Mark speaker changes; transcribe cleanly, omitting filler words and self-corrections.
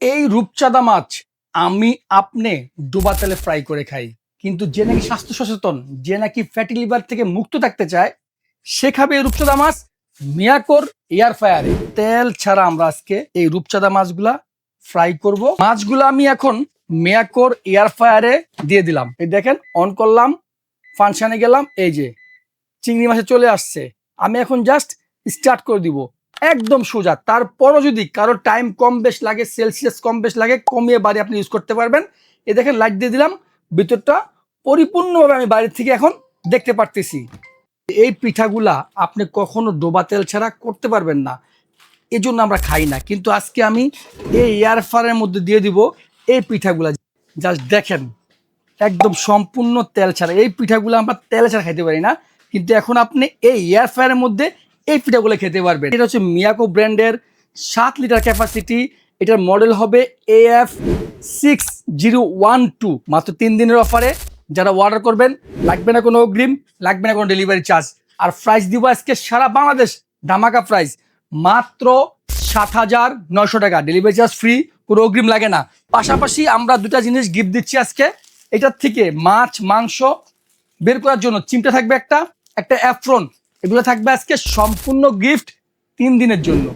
Speaker 1: এই রূপচাঁদা মাছ আমি আপনি ডোবা তেলে ফ্রাই করে খাই, কিন্তু যে নাকি স্বাস্থ্য সচেতন, যে নাকি ফ্যাটি লিভার থেকে মুক্ত থাকতে চায়, সে খাবে এই রূপচাঁদা মাছ মিয়াকোর এয়ার ফায়ারে। তেল ছাড়া আমরা আজকে এই রূপচাঁদা মাছগুলা ফ্রাই করব। মাছগুলো আমি এখন মিয়াকোর এয়ার ফায়ারে দিয়ে দিলাম। এই দেখেন, অন করলাম, ফাংশনে গেলাম, এই যে চিংড়ি মাছে চলে আসছে। আমি এখন জাস্ট স্টার্ট করে দিব, একদম সোজা। তারপরও যদি কারো টাইম কম বেশ লাগে, সেলসিয়াস কম বেশ লাগে, কমিয়ে বাড়ি আপনি ইউজ করতে পারবেন। এই দেখেন, লাইট দিয়ে দিলাম, ভিতরটা পরিপূর্ণভাবে আমি বাইরে থেকে এখন দেখতে পারতেছি। এই পিঠাগুলা আপনি কখনো ডোবা তেল ছাড়া করতে পারবেন না, এই জন্য আমরা খাই না। কিন্তু আজকে আমি এই এয়ার ফায়ারের মধ্যে দিয়ে দিব এই পিঠাগুলা। জাস্ট দেখেন, একদম সম্পূর্ণ তেল ছাড়া। এই পিঠাগুলো আমরা তেল ছাড়া খেতে পারি না, কিন্তু এখন আপনি এই এয়ার ফ্রায়ারের মধ্যে এই পিঠাগুলো খেতে পারবেন। এটা হচ্ছে মিয়াকো ব্র্যান্ডের 7 লিটার ক্যাপাসিটি। এটার মডেল হবে AF6012। মাত্র 3 দিনের অফারে যারা অর্ডার করবেন, লাগবে না কোনো অগ্রিম, লাগবে না কোনো ডেলিভারি চার্জ। আর প্রাইস দিব আজকে সারা বাংলাদেশ ধামাকা প্রাইস, মাত্র 7,900 টাকা। ডেলিভারি চার্জ ফ্রি, কোনো অগ্রিম লাগে না। পাশাপাশি আমরা দুটা জিনিস গিফট দিচ্ছি আজকে। এটার থেকে মাছ মাংস বের করার জন্য চিমটা থাকবে একটা, একটা অ্যাফ্রন। এগুলো থাকবে আজকে সম্পূর্ণ গিফট 3 দিনের জন্য।